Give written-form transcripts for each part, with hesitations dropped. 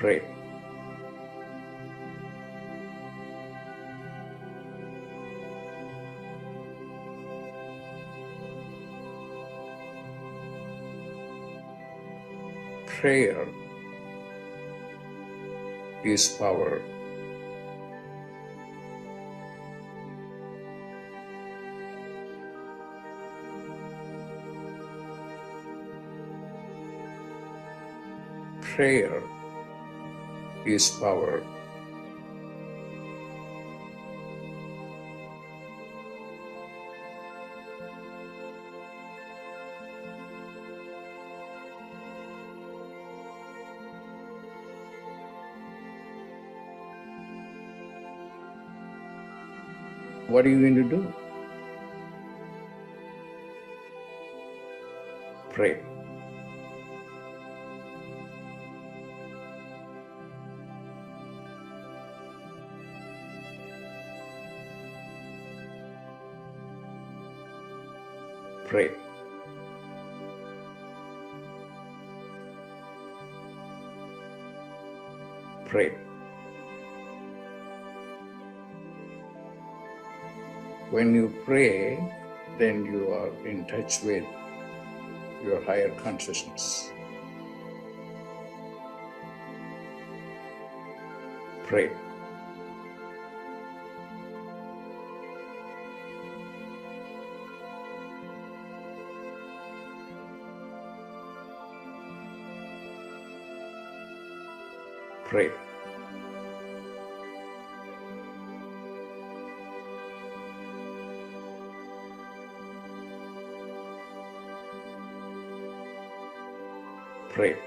Pray. Prayer is power. Prayer is power. What are you going to do? Pray. Pray. Pray. When you pray, then you are in touch with your higher consciousness. Pray. Pray. Pray.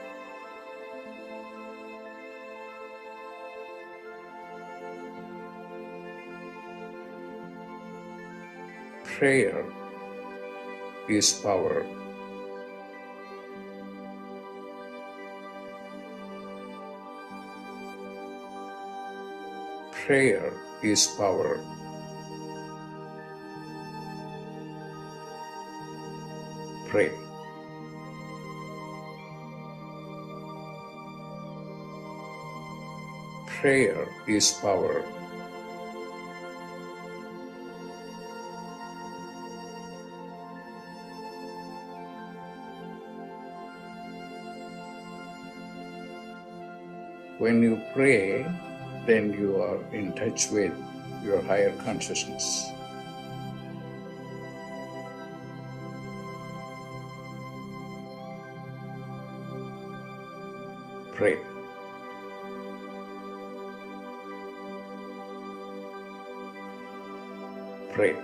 Prayer is power. Prayer is power. Pray. Prayer is power. When you pray, then you are in touch with your higher consciousness. Pray. Pray.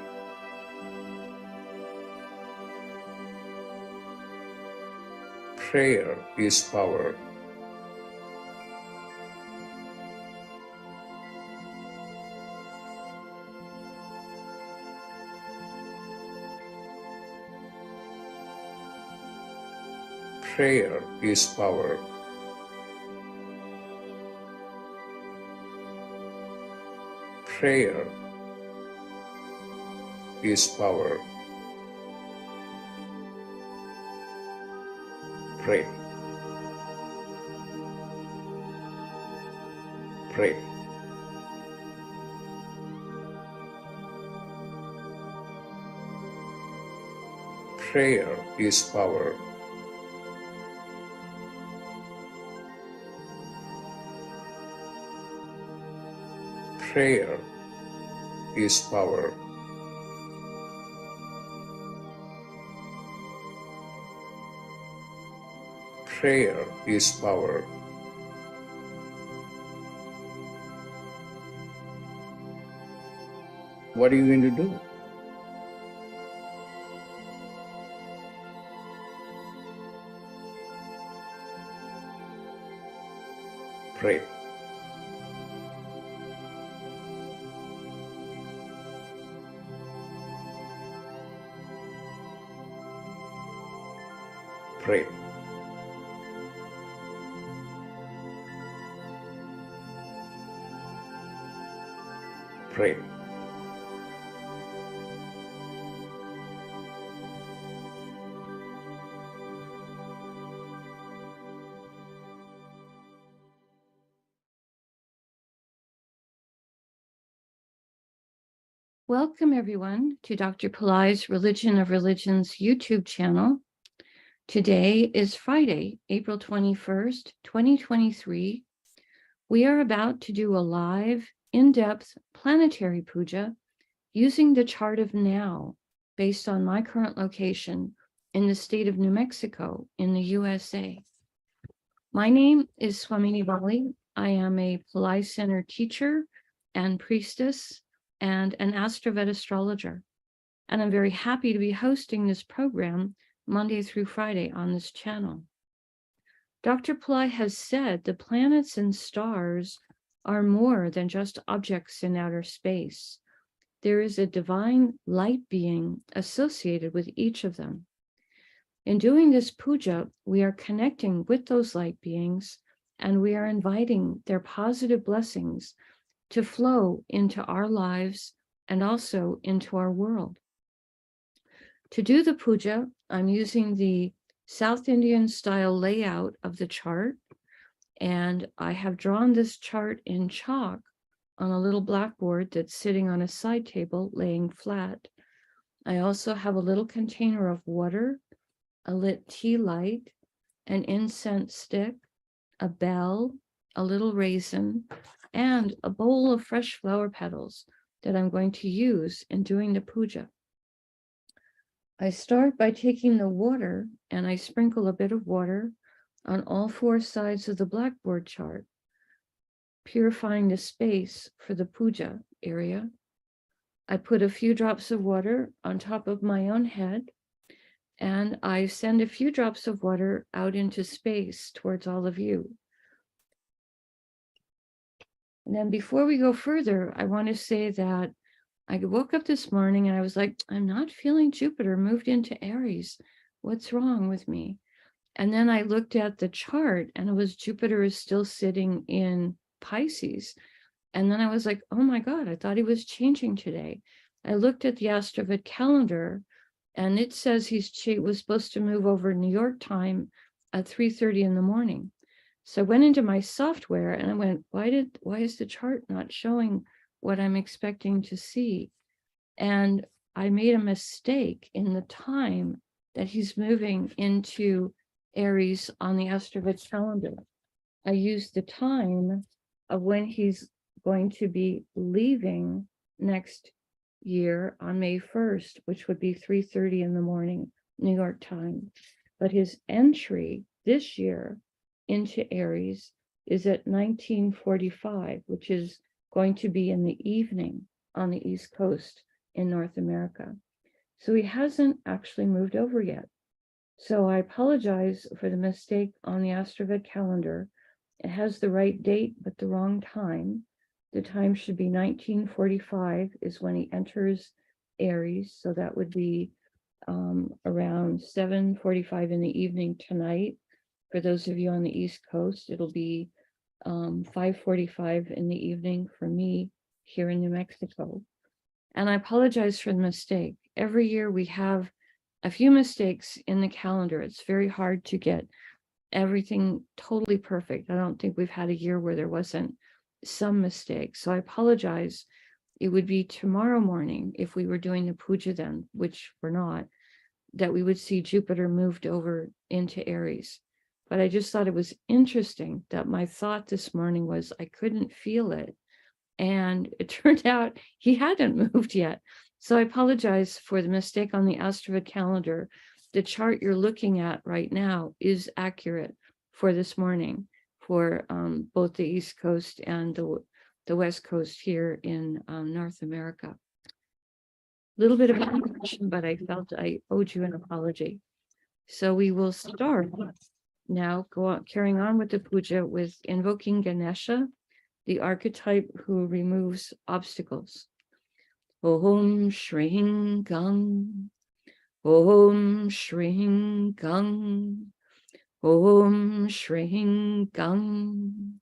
Prayer is power. Prayer is power. Prayer is power. Pray. Pray. Prayer is power. Prayer is power. Prayer is power. What are you going to do? Pray. Pray. Pray. Welcome, everyone, to Dr. Pillai's Religion of Religions YouTube channel. Today is Friday, April 21st, 2023. We are about to do a live, in-depth planetary puja using the chart of now, based on my current location in the state of New Mexico in the USA. My name is Swamini Valli. I am a Pillai Center teacher and priestess and an AstroVed astrologer. And I'm very happy to be hosting this program Monday through Friday on this channel. Dr. Pillai has said the planets and stars are more than just objects in outer space. There is a divine light being associated with each of them. In doing this puja, we are connecting with those light beings, and we are inviting their positive blessings to flow into our lives and also into our world. To do the puja, I'm using the South Indian style layout of the chart, and I have drawn this chart in chalk on a little blackboard that's sitting on a side table laying flat. I also have a little container of water, a lit tea light, an incense stick, a bell, a little raisin, and a bowl of fresh flower petals that I'm going to use in doing the puja. I start by taking the water and I sprinkle a bit of water on all four sides of the blackboard chart, purifying the space for the puja area. I put a few drops of water on top of my own head, and I send a few drops of water out into space towards all of you. And then before we go further, I want to say that I woke up this morning and I was like, I'm not feeling Jupiter moved into Aries. What's wrong with me? And then I looked at the chart and it was Jupiter is still sitting in Pisces. And then I was like, oh my God, I thought he was changing today. I looked at the AstroVed calendar and it says he was supposed to move over New York time at 3:30 in the morning. So I went into my software and I went, why is the chart not showing what I'm expecting to see? And I made a mistake in the time that he's moving into Aries on the AstroVed calendar. I used the time of when he's going to be leaving next year on May 1st, which would be 3:30 in the morning, New York time. But his entry this year into Aries is at 1945, which is going to be in the evening on the East Coast in North America. So he hasn't actually moved over yet. So I apologize for the mistake on the AstroVed calendar. It has the right date, but the wrong time. The time should be 1945 is when he enters Aries. So that would be around 7:45 in the evening tonight. For those of you on the East Coast, it'll be 5:45 in the evening for me here in New Mexico. And I apologize for the mistake. Every year we have a few mistakes in the calendar. It's very hard to get everything totally perfect. I don't think we've had a year where there wasn't some mistake. So I apologize. It would be tomorrow morning if we were doing the puja then, which we're not, that we would see Jupiter moved over into Aries. But I just thought it was interesting that my thought this morning was I couldn't feel it. And it turned out he hadn't moved yet. So I apologize for the mistake on the AstroVed calendar. The chart you're looking at right now is accurate for this morning for both the East Coast and the West Coast here in North America. A little bit of information, but I felt I owed you an apology. So we will start now, carrying on with the puja with invoking Ganesha, the archetype who removes obstacles. Om Shring Gang, Om Shring Gang, Om Shring Gang.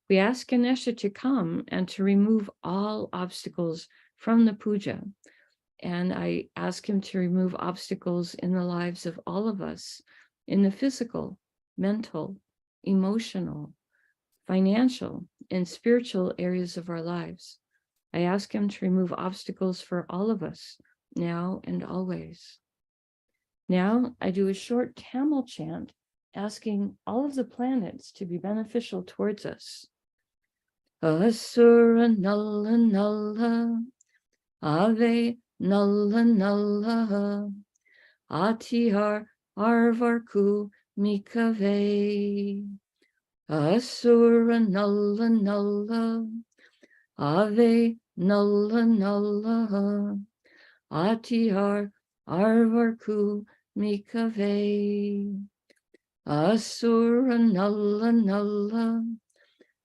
We ask Ganesha to come and to remove all obstacles from the puja. And I ask him to remove obstacles in the lives of all of us, in the physical, mental, emotional, financial, and spiritual areas of our lives. I ask him to remove obstacles for all of us, now and always. Now I do a short camel chant, asking all of the planets to be beneficial towards us. Asura Nalla Nalla, Ave Nalla Nalla, Atihar Arvarku Mikave. Asura Nalla Nalla, Ave Nalla Nalla, Atihar Arvarku Mikave. Asura Nalla Nalla,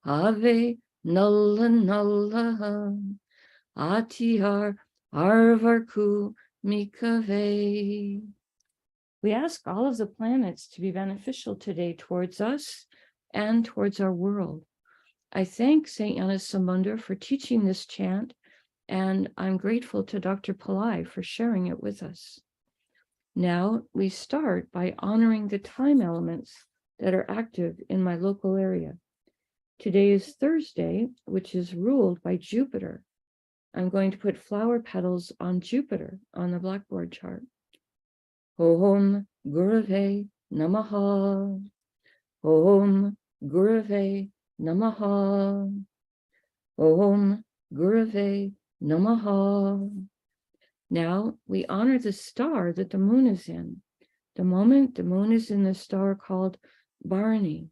Ave Nalla Nalla, Atihar Arvarku Mikave. We ask all of the planets to be beneficial today towards us and towards our world. I thank St. Gnanasamunda for teaching this chant, and I'm grateful to Dr. Pillai for sharing it with us. Now we start by honoring the time elements that are active in my local area. Today is Thursday, which is ruled by Jupiter. I'm going to put flower petals on Jupiter on the blackboard chart. Om Gurave Namaha. Om Gurave Namaha. Om Gurave Namaha. Now we honor the star that the moon is in. The moment the moon is in the star called Bharani,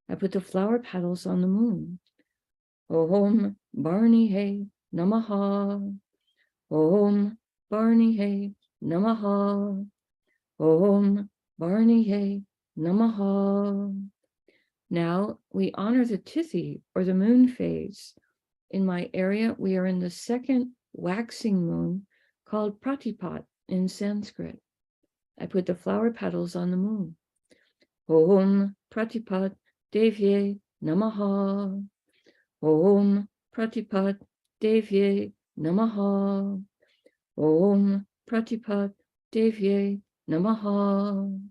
I put the flower petals on the moon. Om Bharani He Namaha. Om Bharani He Namaha. Om Bharani He Namaha. Now we honor the Tithi, or the moon phase. In my area, we are in the second waxing moon, called Pratipat in Sanskrit. I put the flower petals on the moon. Om Pratipat Devye Namaha. Om Pratipat Devye Namaha. Om Pratipat Devye Namaha.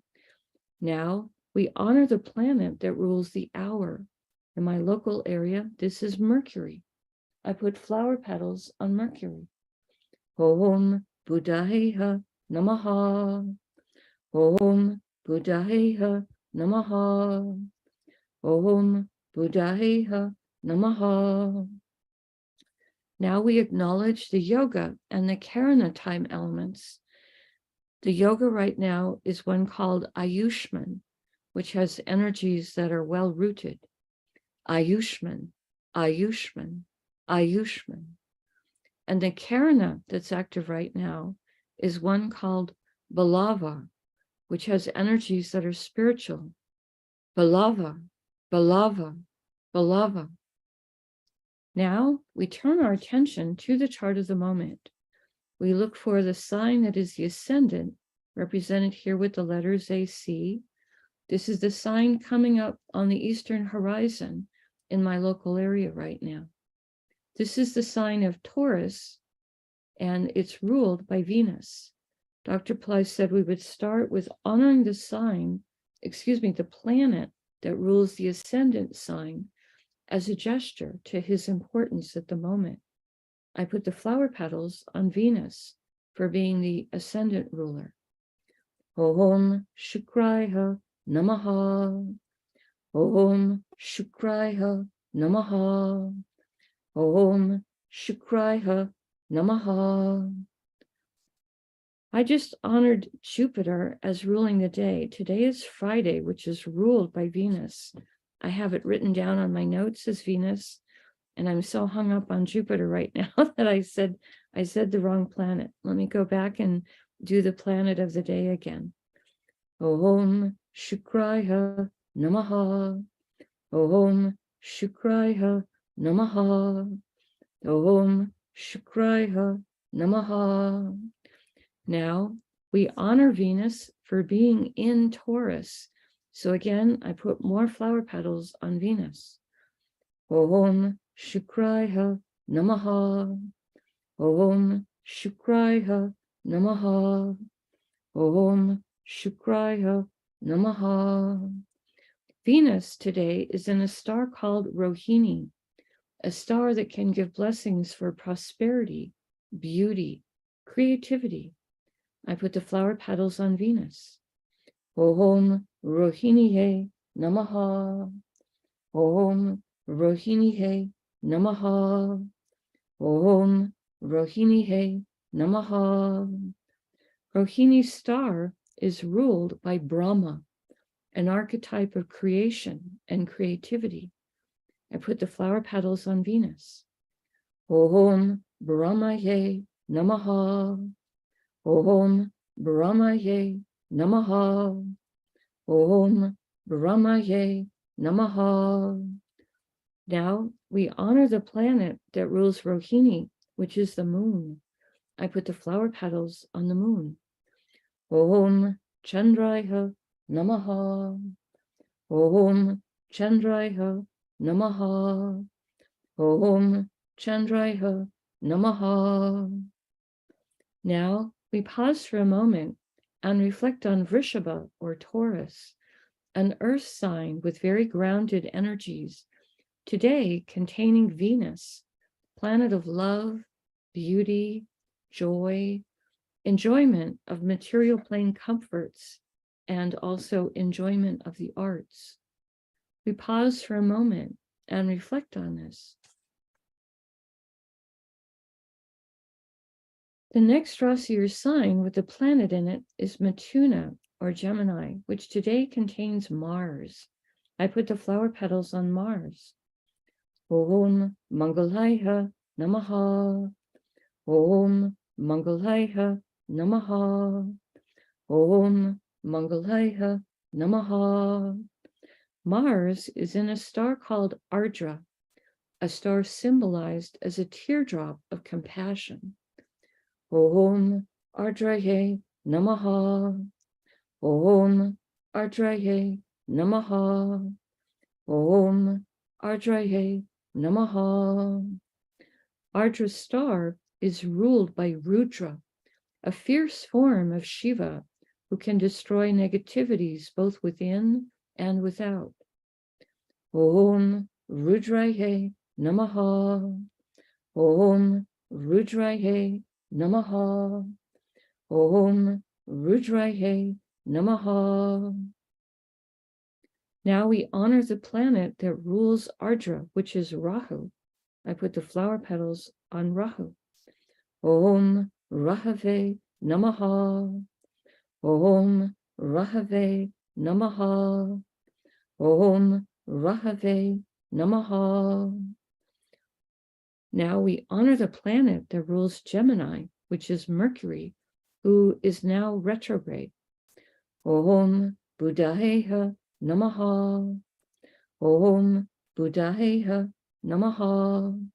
Now we honor the planet that rules the hour. In my local area, this is Mercury. I put flower petals on Mercury. Om Buddhayeha Namaha. Om Buddhayeha Namaha. Om Buddhayeha Namaha. Now we acknowledge the yoga and the Karana time elements. The yoga right now is one called Ayushman, which has energies that are well rooted. Ayushman, Ayushman, Ayushman. And the Karana that's active right now is one called Balava, which has energies that are spiritual. Balava, Balava, Balava. Now we turn our attention to the chart of the moment. We look for the sign that is the ascendant, represented here with the letters AC. This is the sign coming up on the eastern horizon in my local area right now. This is the sign of Taurus, and it's ruled by Venus. Dr. Pillai said we would start with honoring the the planet that rules the ascendant sign as a gesture to his importance at the moment. I put the flower petals on Venus for being the ascendant ruler. Om Shukraya Namaha. Om Shukraya Namaha. Om Shukraya Namaha. I just honored Jupiter as ruling the day. Today is Friday, which is ruled by Venus. I have it written down on my notes as Venus, and I'm so hung up on Jupiter right now that I said the wrong planet. Let me go back and do the planet of the day again. Om Shukraya Namaha. Om Shukraya Namaha. Om Shukraya Namaha. Now we honor Venus for being in Taurus. So again, I put more flower petals on Venus. Om Shukraya Namaha. Om Shukraya Namaha. Om Shukraya Namaha. Venus today is in a star called Rohini. a star that can give blessings for prosperity, beauty, creativity. I put the flower petals on Venus. Om Rohinihe Namaha. Om Rohinihe Namaha. Om Rohinihe Namaha. Rohini's star is ruled by Brahma, an archetype of creation and creativity. I put the flower petals on Venus. Om Brahmaye Namaha. Om Brahmaye Namaha. Om Brahmaye Namaha. Now we honor the planet that rules Rohini, which is the moon. I put the flower petals on the moon. Om Chandraya Namaha. Om Chandraya Namaha. Om Chandraya Namaha. Now we pause for a moment and reflect on Vrishabha or Taurus, an earth sign with very grounded energies, today containing Venus, planet of love, beauty, joy, enjoyment of material plane comforts, and also enjoyment of the arts. We pause for a moment and reflect on this. The next Rasi or sign with the planet in it is Mithuna or Gemini, which today contains Mars. I put the flower petals on Mars. Om Mangalaya Namaha. Om Mangalaya Namaha. Om Mangalaya Namaha. Mars is in a star called Ardra, a star symbolized as a teardrop of compassion. Om Ardraye Namaha. Om Ardraye Namaha. Om Ardraye Namaha. Ardra's star is ruled by Rudra, a fierce form of Shiva who can destroy negativities both within and without. Om Rudraye Namaha. Om Rudraye Namaha. Om Rudraye Namaha. Now we honor the planet that rules Ardra, which is Rahu. I put the flower petals on Rahu. Om Rahave Namaha. Om Rahave Namaha. Om Rahave Namaha. Now we honor the planet that rules Gemini, which is Mercury, who is now retrograde. Om Buddhayeha Namaha. Om Buddhayeha Namaha.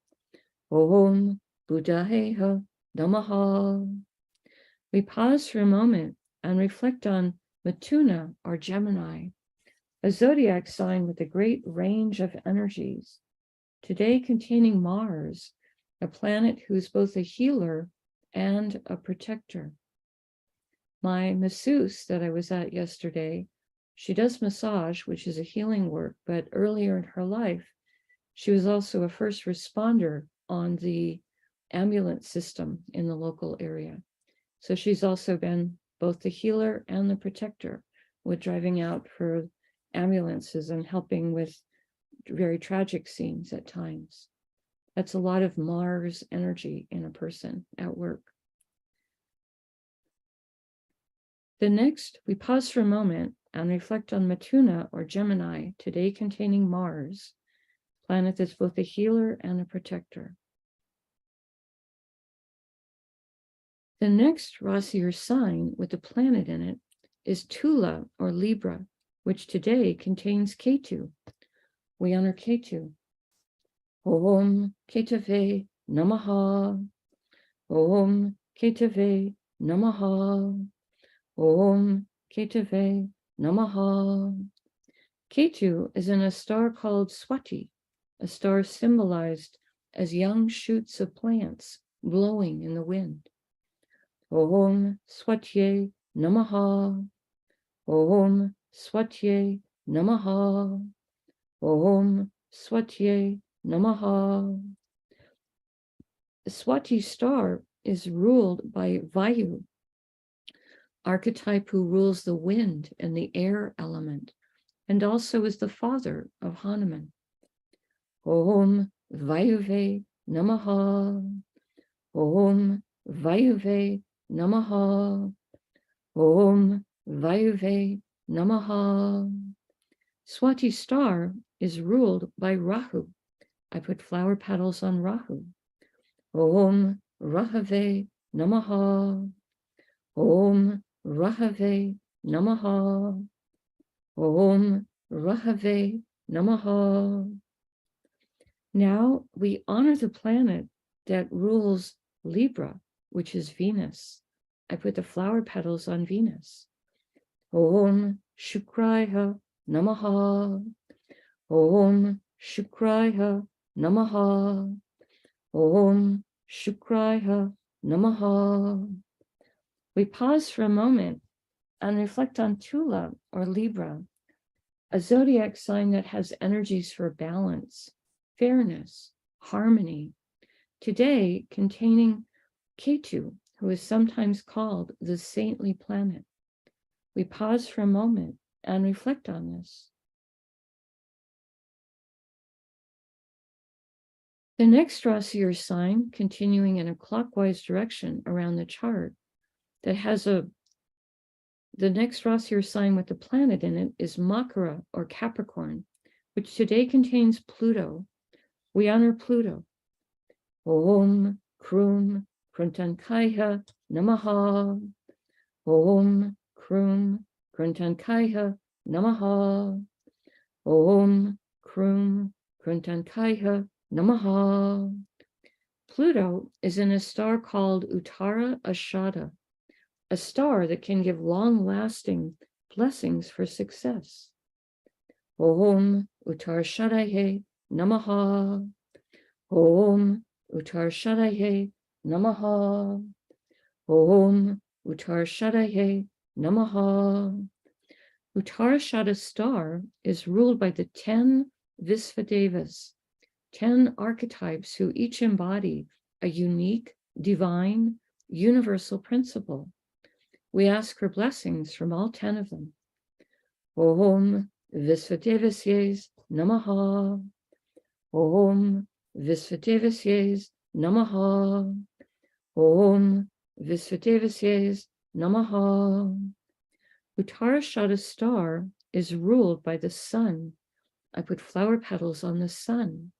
Om Buddhayeha Namaha. We pause for a moment and reflect on Mithuna or Gemini, a zodiac sign with a great range of energies, today containing Mars, a planet who is both a healer and a protector. My masseuse that I was at yesterday, she does massage, which is a healing work, but earlier in her life, she was also a first responder on the ambulance system in the local area. So she's also been both the healer and the protector with driving out for ambulances and helping with very tragic scenes at times. That's a lot of Mars energy in a person at work. The next, we pause for a moment and reflect on Mithuna or Gemini, today containing Mars, planet that's both a healer and a protector. The next Rasi or sign with the planet in it is Tula or Libra, which today contains Ketu. We honor Ketu. Om Ketave Namaha. Om Ketave Namaha. Om Ketave Namaha. Ketu is in a star called Swati, a star symbolized as young shoots of plants blowing in the wind. Om Swatye Namaha. Om Swatye Namaha. Om Swatye Namaha. The Swati star is ruled by Vayu, archetype who rules the wind and the air element, and also is the father of Hanuman. Om Vayuve Namaha. Om Vayuve Namaha. Om Vayuve Namaha. Swati star is ruled by Rahu. I put flower petals on Rahu. Om Rahave Namaha. Om Rahave Namaha. Om Rahave Namaha. Now we honor the planet that rules Libra, which is Venus. I put the flower petals on Venus. Om Shukraya Namaha. Om Shukraya Namaha. Om Shukraya Namaha. We pause for a moment and reflect on Tula or Libra, a zodiac sign that has energies for balance, fairness, harmony, today containing Ketu, who is sometimes called the saintly planet. We pause for a moment and reflect on this. The next Rasi or sign, continuing in a clockwise direction around the chart, that has the next Rasi or sign with the planet in it is Makara or Capricorn, which today contains Pluto. We honor Pluto. Om Krum Kruntankaya Namaha. Om Krum Kruntankaya Namaha. Om Krum Kruntankaya Namaha. Pluto is in a star called Uttara Ashada, a star that can give long-lasting blessings for success. Om Uttarashadaye Namaha. Om Uttarashadaye Namaha. Om Uttarashadaye Namaha. Uttarashada star is ruled by the 10 Visvadevas, 10 archetypes who each embody a unique, divine, universal principle. We ask for blessings from all 10 of them. Om Visvadevasye Namaha. Om Visvadevasye Namaha. Om Visvadevasye Namaha. Uttarashada star is ruled by the sun. I put flower petals on the sun.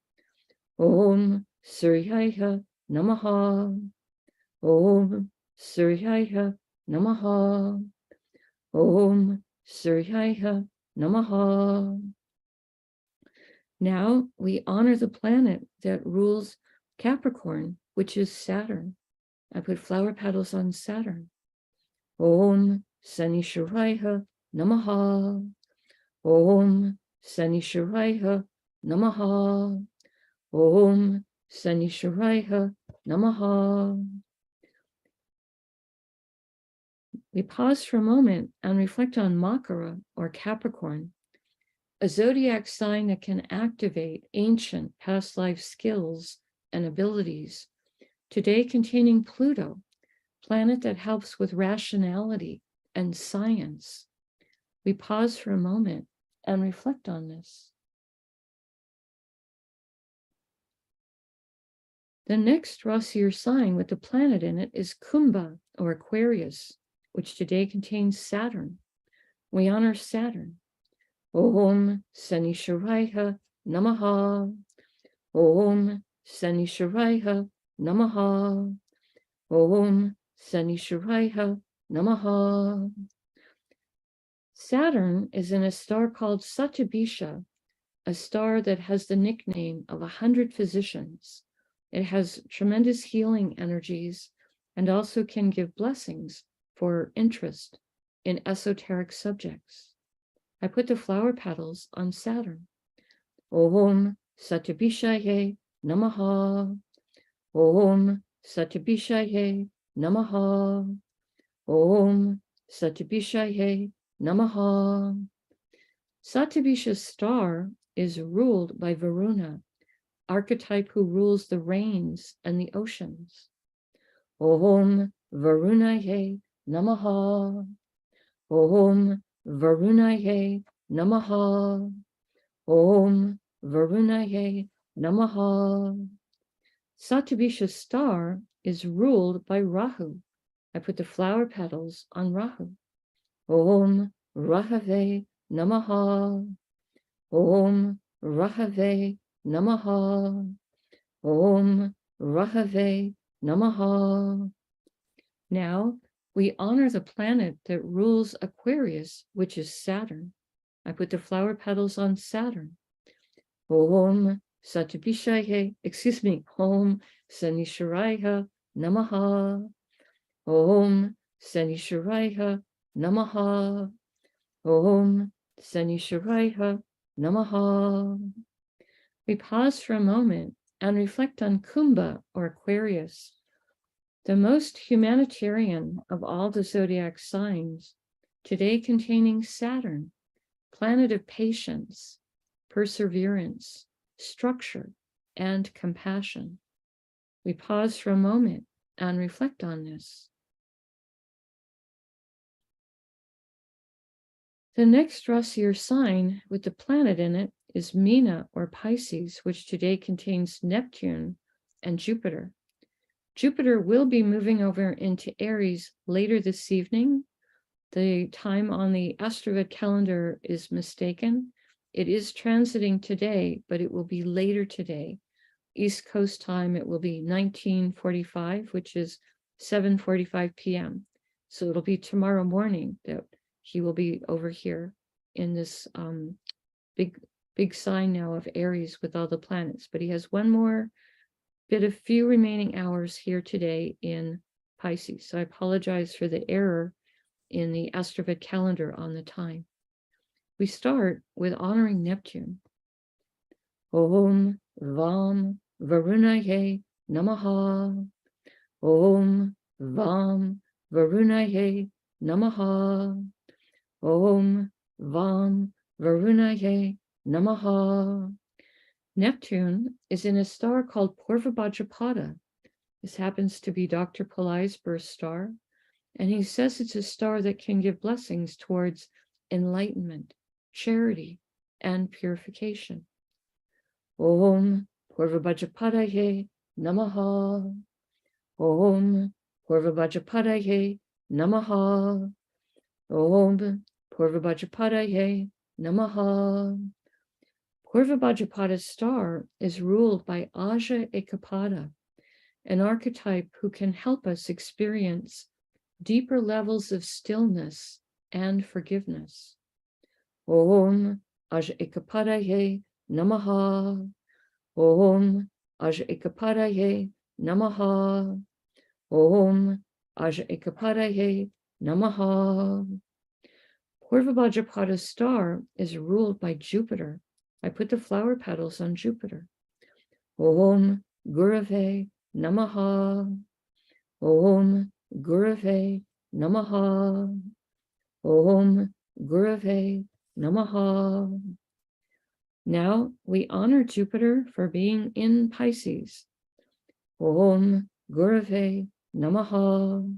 Om Suryaya Namaha. Om Suryaya Namaha. Om Suryaya Namaha. Now we honor the planet that rules Capricorn, which is Saturn. I put flower petals on Saturn. Om Sanishwaraya Namaha. Om Sanishwaraya Namaha. Om Sanishwaraya Namaha. We pause for a moment and reflect on Makara or Capricorn, a zodiac sign that can activate ancient past life skills and abilities, today containing Pluto, planet that helps with rationality and science. We pause for a moment and reflect on this. The next Rasi or sign with the planet in it is Kumbha or Aquarius, which today contains Saturn. We honor Saturn. Om Sanishwaraya Namaha. Om Sanishwaraya Namaha. Om Sanishwaraya Namaha. Saturn is in a star called Satyabisha, a star that has the nickname of 100 physicians. It has tremendous healing energies and also can give blessings for interest in esoteric subjects. I put the flower petals on Saturn. Om Satyabishaye Namaha. Om Satyabishaye Namaha. Om Satyabishaye Namaha. Satyabisha's star is ruled by Varuna, archetype who rules the rains and the oceans. Om Varunaye Namaha. Om Varunaye Namaha. Om Varunaye Namaha. Satyabhisha's star is ruled by Rahu. I put the flower petals on Rahu. Om Rahave Namaha. Om Rahave Namaha. Om Rahave Namaha. Now we honor the planet that rules Aquarius, which is Saturn. I put the flower petals on Saturn. Om Satyabhishaye, Om Sanishwaraya Namaha. Om Sanishwaraya Namaha. Om Sanishwaraya Namaha. We pause for a moment and reflect on Kumbha or Aquarius, the most humanitarian of all the zodiac signs, today containing Saturn, planet of patience, perseverance, structure, and compassion. We pause for a moment and reflect on this. The next Rasi or sign with the planet in it is Meena or Pisces, which today contains Neptune and Jupiter. Jupiter will be moving over into Aries later this evening. The time on the AstroVed calendar is mistaken. It is transiting today, but it will be later today. East Coast time, it will be 1945, which is 7:45 p.m. So it'll be tomorrow morning that he will be over here in this big sign now of Aries with all the planets. But he has one more bit of few remaining hours here today in Pisces. So I apologize for the error in the AstroVed calendar on the time. We start with honoring Neptune. Om Vam Varunaye Namaha. Om Vam Varunaye Namaha. Om Vam Varunaye Namaha. Neptune is in a star called Purvabhadrapada. This happens to be Dr. Pillai's birth star, and he says it's a star that can give blessings towards enlightenment, charity, and purification. Om Purvabhadrapadaye Namaha. Om Purvabhadrapadaye Namaha. Om Purvabhadrapadaye Namaha. Purvabhadrapada's star is ruled by Aja Ekapada, an archetype who can help us experience deeper levels of stillness and forgiveness. Om Aja Ekapadaye Namaha. Om Aja Ekapadaye Namaha. Om Aja Ekapadaye Namaha. Purvabhadrapada's star is ruled by Jupiter. I put the flower petals on Jupiter. Om Gurave Namaha. Om Gurave Namaha. Om Gurave Namaha. Now we honor Jupiter for being in Pisces. Om Gurave Namaha.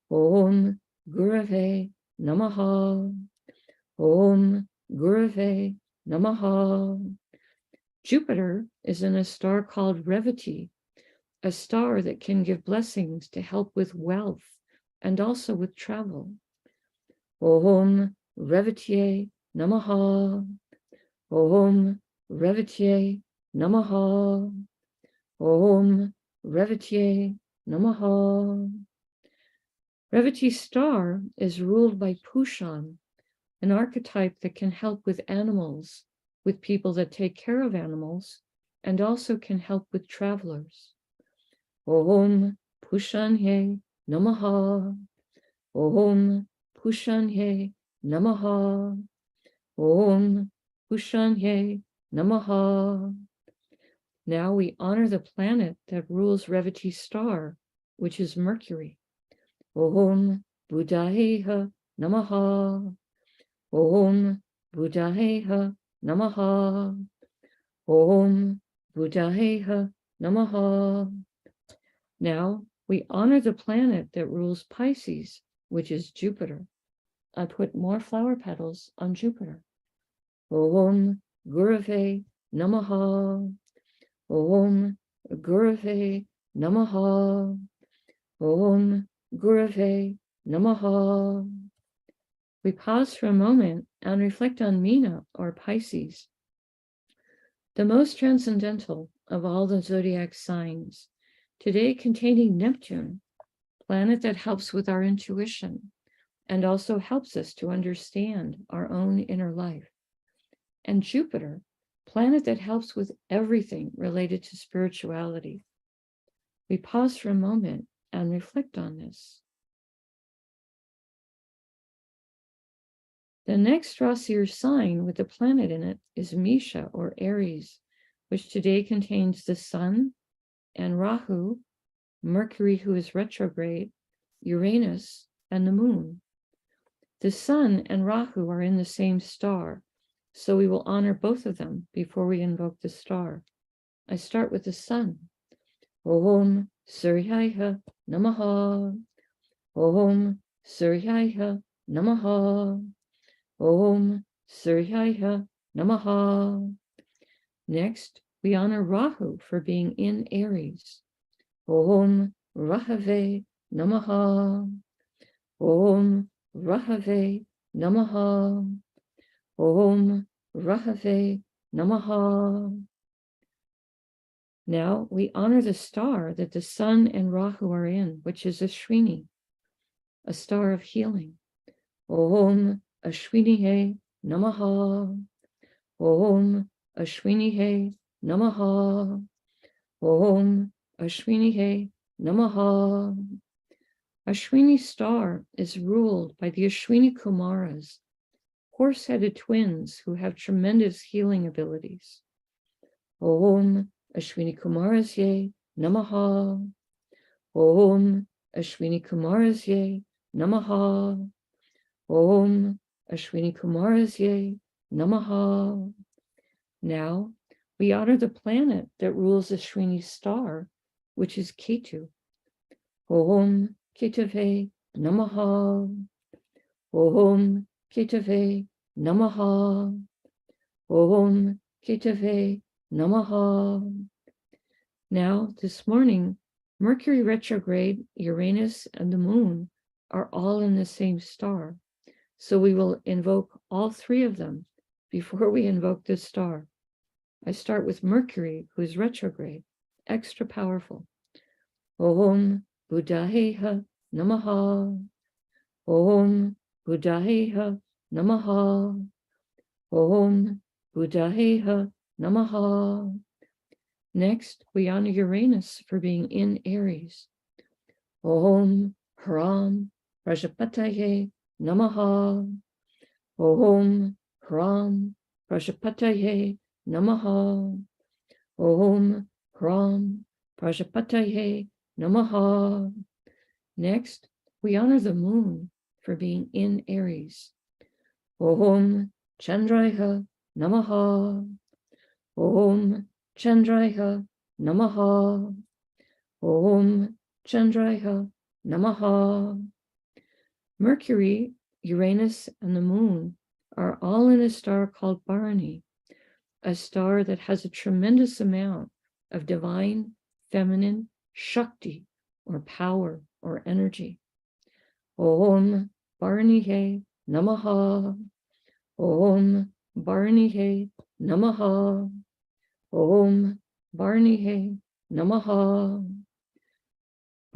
Om Gurave Namaha. Om Gurave Namaha. Jupiter is in a star called Revati, a star that can give blessings to help with wealth and also with travel. Om Revatiye Namaha. Om Revatiye Namaha. Om Revatiye Namaha. Revati's star is ruled by Pushan, an archetype that can help with animals, with people that take care of animals, and also can help with travelers. Om Pushanye Namaha. Om Pushanye Namaha. Om Pushanye Namaha. Now we honor the planet that rules Revati's star, which is Mercury. Om Buddhayeha Namaha. Om Buddhayeha Namaha. Om Buddhaheha Namaha. Now we honor the planet that rules Pisces, which is Jupiter. I put more flower petals on Jupiter. Om Gurave Namaha. Om Gurave Namaha. Om Gurave Namaha. We pause for a moment and reflect on Meena, or Pisces, the most transcendental of all the zodiac signs, today containing Neptune, planet that helps with our intuition and also helps us to understand our own inner life, and Jupiter, planet that helps with everything related to spirituality. We pause for a moment and reflect on this. The next Rasi or sign with the planet in it is Misha, or Aries, which today contains the Sun and Rahu, Mercury, who is retrograde, Uranus, and the Moon. The Sun and Rahu are in the same star, so we will honor both of them before we invoke the star. I start with the Sun. Om Suryaya Namaha. Om Suryaya Namaha. Om Suryaya Namaha. Next, we honor Rahu for being in Aries. Om Rahave Namaha. Om Rahave Namaha. Om Rahave Namaha. Now we honor the star that the Sun and Rahu are in, which is Ashwini, a star of healing. Om Ashwinihe Namaha. Om Ashwinihe Namaha. Om Ashwinihe Namaha. Ashwini star is ruled by the Ashwini Kumaras, horse-headed twins who have tremendous healing abilities. Om Ashwini Kumarasye Namaha. Om Ashwini Kumarasye Namaha. Om Ashwini Kumarasye Namaha. Now we honor the planet that rules Ashwini star, which is Ketu. Om Ketave Namaha. Om Ketave Namaha. Om Ketave Namaha. Now, this morning, Mercury retrograde, Uranus, and the Moon are all in the same star. So we will invoke all three of them before we invoke this star. I start with Mercury, who is retrograde, extra powerful. Om Buddhaheha Namaha. Om Buddhaheha Namaha. Om Buddhaheha Namaha. Next, we honor Uranus for being in Aries. Om Hram Prajapataye Namaha. Om Hram Prajapataye Namaha. Om Hram Prajapataye Namaha. Next, we honor the Moon for being in Aries. Om Chandraya Namaha. Om Chandraya Namaha. Om Chandraya Namaha. Mercury, Uranus, and the Moon are all in a star called Bharani, a star that has a tremendous amount of divine, feminine, Shakti, or power, or energy. Om Bharanihe Namaha. Om Bharanihe Namaha. Om Bharanihe Namaha.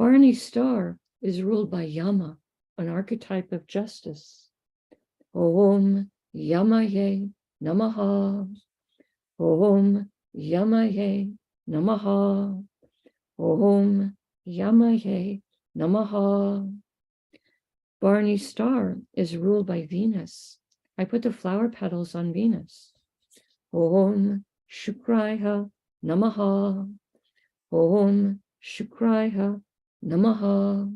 Bharani star is ruled by Yama, an archetype of justice. Om Yamaye Namaha. Om Yamaye Namaha. Om Yamaye Namaha. Bharani star is ruled by Venus. I put the flower petals on Venus. Om Shukraya Namaha. Om Shukraya Namaha.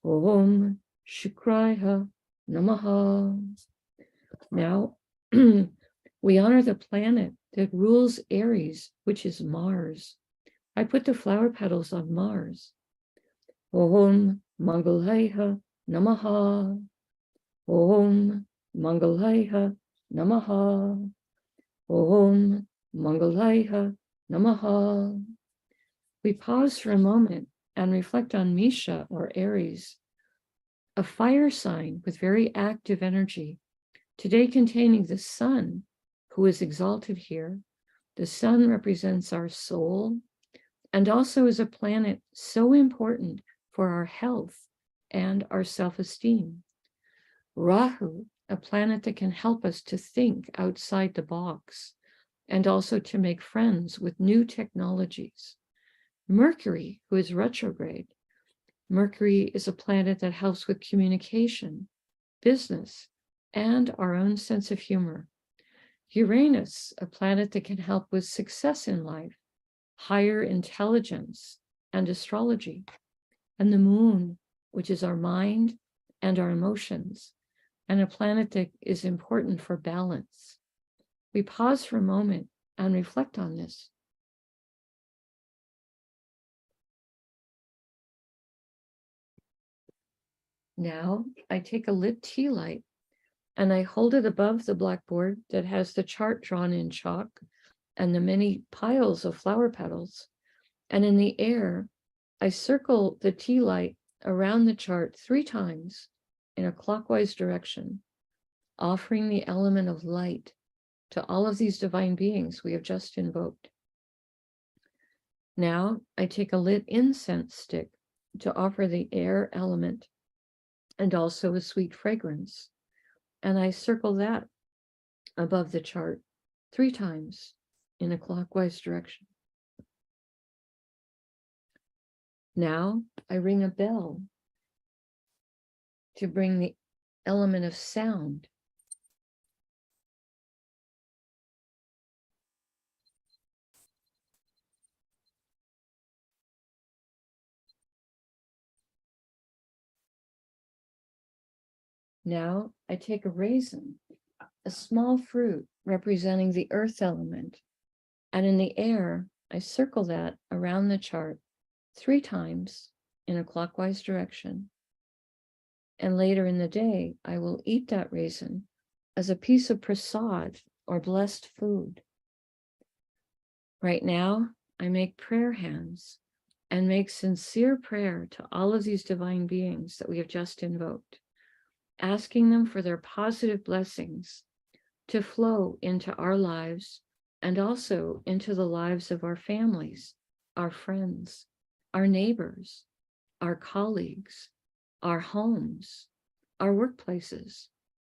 Om Shukraya Namaha. Now, we honor the planet that rules Aries, which is Mars. I put the flower petals on Mars. Om Mangalaya Namaha. Om Mangalaya Namaha. Om Mangalaya Namaha. We pause for a moment and reflect on Misha, or Aries, a fire sign with very active energy, today containing the sun, who is exalted here. The sun represents our soul and also is a planet so important for our health and our self-esteem. Rahu, a planet that can help us to think outside the box and also to make friends with new technologies. Mercury, who is retrograde. Mercury is a planet that helps with communication, business, and our own sense of humor. Uranus, a planet that can help with success in life, higher intelligence, and astrology. And the moon, which is our mind and our emotions, and a planet that is important for balance. We pause for a moment and reflect on this. Now I take a lit tea light and I hold it above the blackboard that has the chart drawn in chalk and the many piles of flower petals. And in the air, I circle the tea light around the chart 3 times in a clockwise direction, offering the element of light to all of these divine beings we have just invoked. Now I take a lit incense stick to offer the air element and also a sweet fragrance. And I circle that above the chart 3 times in a clockwise direction. Now I ring a bell to bring the element of sound. Now I take a raisin, a small fruit representing the earth element, and in the air, I circle that around the chart 3 times in a clockwise direction. And later in the day, I will eat that raisin as a piece of prasad or blessed food. Right now, I make prayer hands and make sincere prayer to all of these divine beings that we have just invoked, asking them for their positive blessings to flow into our lives and also into the lives of our families, our friends, our neighbors, our colleagues, our homes, our workplaces,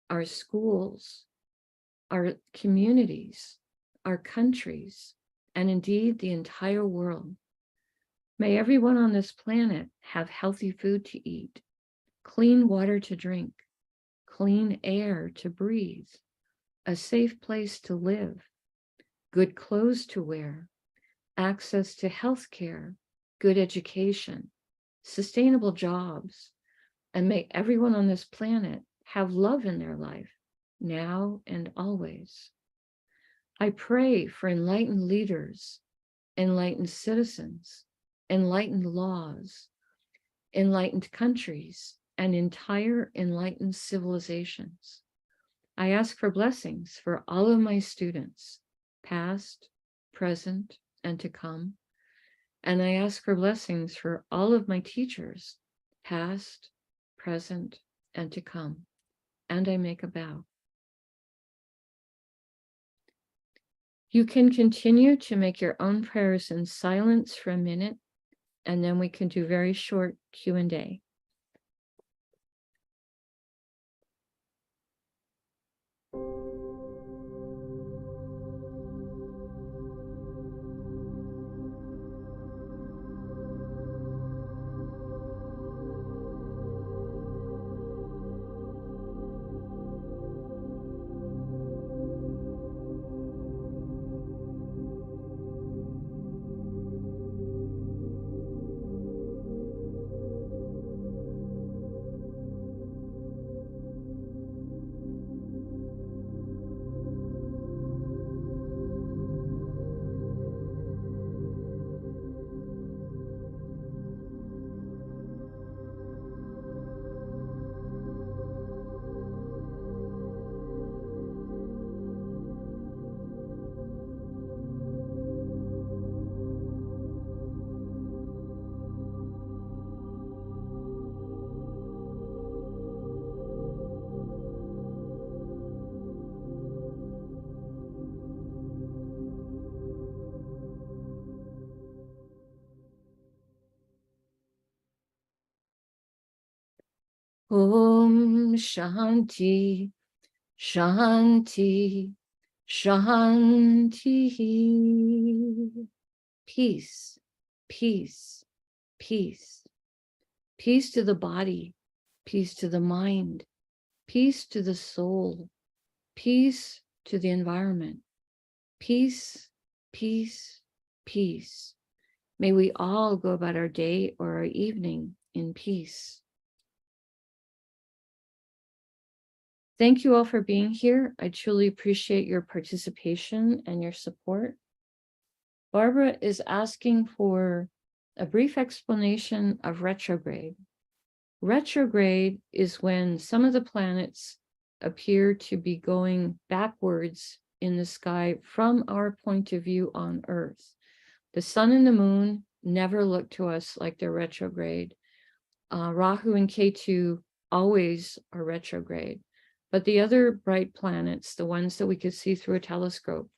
our schools, our communities, our countries, and indeed the entire world. May everyone on this planet have healthy food to eat, clean water to drink, clean air to breathe, a safe place to live, good clothes to wear, access to health care, good education, sustainable jobs, and may everyone on this planet have love in their life, now and always. I pray for enlightened leaders, enlightened citizens, enlightened laws, enlightened countries, and entire enlightened civilizations. I ask for blessings for all of my students, past, present, and to come. And I ask for blessings for all of my teachers, past, present, and to come. And I make a bow. You can continue to make your own prayers in silence for a minute, and then we can do very short Q&A. Om Shanti, Shanti, Shanti. Peace, peace, peace. Peace to the body, peace to the mind, peace to the soul, peace to the environment. Peace, peace, peace. May we all go about our day or our evening in peace. Thank you all for being here. I truly appreciate your participation and your support. Barbara is asking for a brief explanation of retrograde. Retrograde is when some of the planets appear to be going backwards in the sky from our point of view on Earth. The sun and the moon never look to us like they're retrograde. Rahu and Ketu always are retrograde. But the other bright planets, the ones that we could see through a telescope,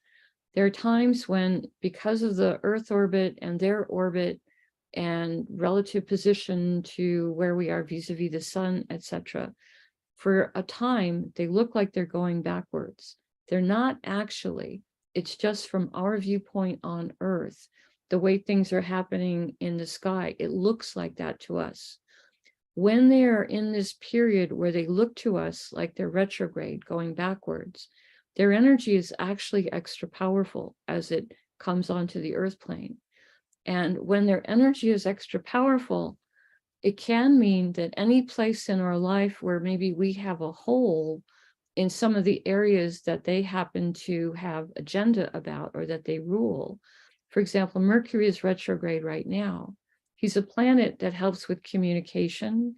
there are times when, because of the Earth orbit and their orbit and relative position to where we are vis-a-vis the sun, etc., for a time, they look like they're going backwards. They're not actually. It's just from our viewpoint on Earth, the way things are happening in the sky, it looks like that to us. When they are in this period where they look to us like they're retrograde, going backwards, their energy is actually extra powerful as it comes onto the Earth plane. And when their energy is extra powerful, it can mean that any place in our life where maybe we have a hole in some of the areas that they happen to have agenda about or that they rule. For example, Mercury is retrograde right now. He's a planet that helps with communication.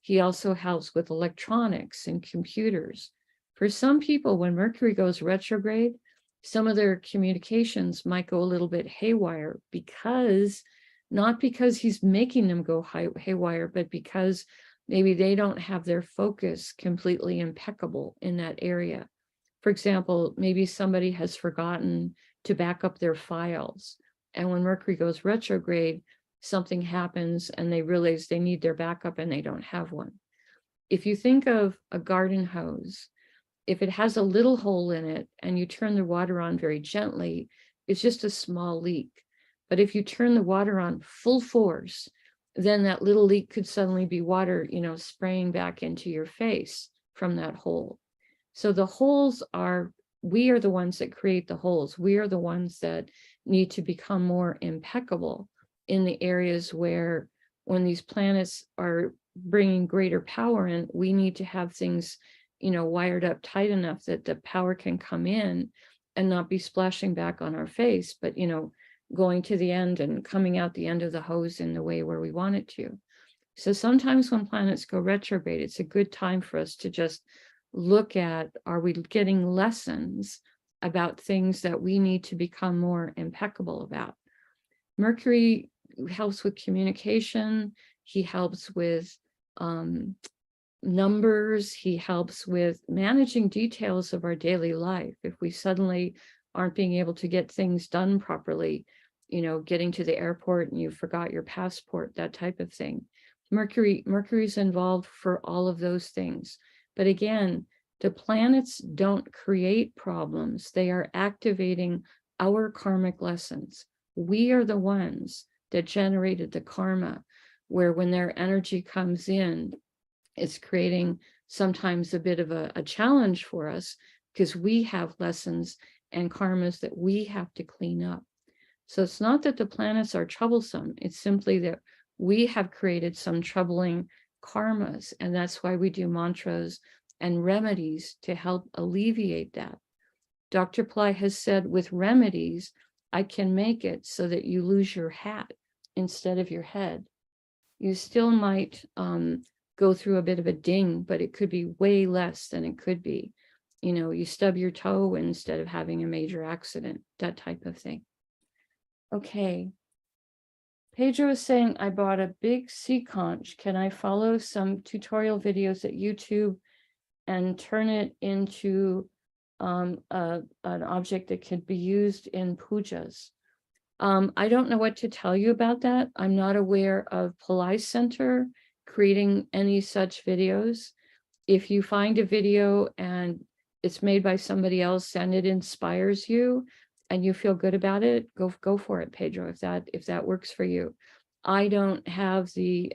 He also helps with electronics and computers. For some people, when Mercury goes retrograde, some of their communications might go a little bit haywire because, not because he's making them go haywire, but because maybe they don't have their focus completely impeccable in that area. For example, maybe somebody has forgotten to back up their files. And when Mercury goes retrograde, something happens and they realize they need their backup and they don't have one. If you think of a garden hose, if it has a little hole in it and you turn the water on very gently, it's just a small leak. But if you turn the water on full force, then that little leak could suddenly be water, spraying back into your face from that hole. So the holes are, we are the ones that create the holes. We are the ones that need to become more impeccable in the areas where, when these planets are bringing greater power in, we need to have things, wired up tight enough that the power can come in and not be splashing back on our face, but, going to the end and coming out the end of the hose in the way where we want it to. So sometimes when planets go retrograde, it's a good time for us to just look at, are we getting lessons about things that we need to become more impeccable about? Mercury helps with communication. He helps with numbers. He helps with managing details of our daily life. If we suddenly aren't being able to get things done properly, getting to the airport and you forgot your passport, that type of thing. Mercury's involved for all of those things. But again, the planets don't create problems. They are activating our karmic lessons. We are the ones that generated the karma, where when their energy comes in, it's creating sometimes a bit of a challenge for us because we have lessons and karmas that we have to clean up. So it's not that the planets are troublesome. It's simply that we have created some troubling karmas, and that's why we do mantras and remedies to help alleviate that. Dr. Pillai has said, with remedies, I can make it so that you lose your hat instead of your head. You still might go through a bit of a ding, but it could be way less than it could be. You stub your toe instead of having a major accident, that type of thing. Okay. Pedro is saying, I bought a big sea conch. Can I follow some tutorial videos at YouTube and turn it into an object that could be used in pujas? I don't know what to tell you about that. I'm not aware of Pillai Center creating any such videos. If you find a video and it's made by somebody else and it inspires you and you feel good about it, go for it, Pedro, if that works for you. I don't have the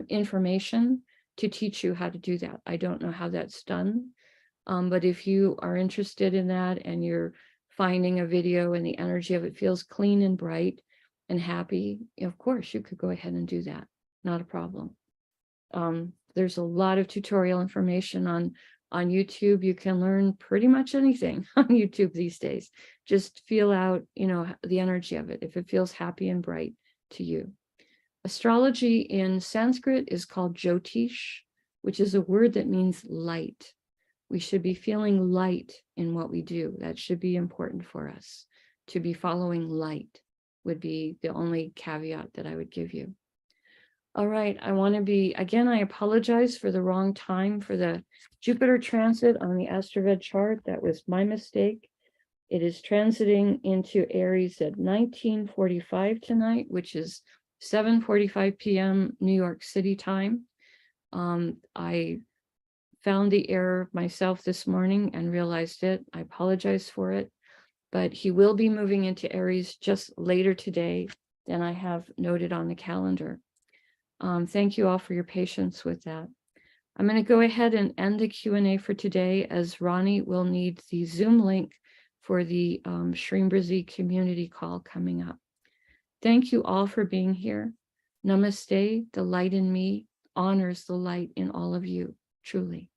information to teach you how to do that. I don't know how that's done. But if you are interested in that and you're finding a video and the energy of it feels clean and bright and happy, of course, you could go ahead and do that. Not a problem. There's a lot of tutorial information on YouTube. You can learn pretty much anything on YouTube these days. Just feel out, the energy of it, if it feels happy and bright to you. Astrology in Sanskrit is called Jyotish, which is a word that means light. We should be feeling light in what we do. That should be important for us. To be following light would be the only caveat that I would give you. All right, I apologize for the wrong time for the Jupiter transit on the AstroVed chart. That was my mistake. It is transiting into Aries at 19:45 tonight, which is 7:45 p.m. New York City time. I found the error myself this morning and realized it. I apologize for it, but he will be moving into Aries just later today than I have noted on the calendar. Thank you all for your patience with that. I'm going to go ahead and end the Q&A for today, as Ronnie will need the Zoom link for the Shrimbrazi community call coming up. Thank you all for being here. Namaste. The light in me honors the light in all of you, truly.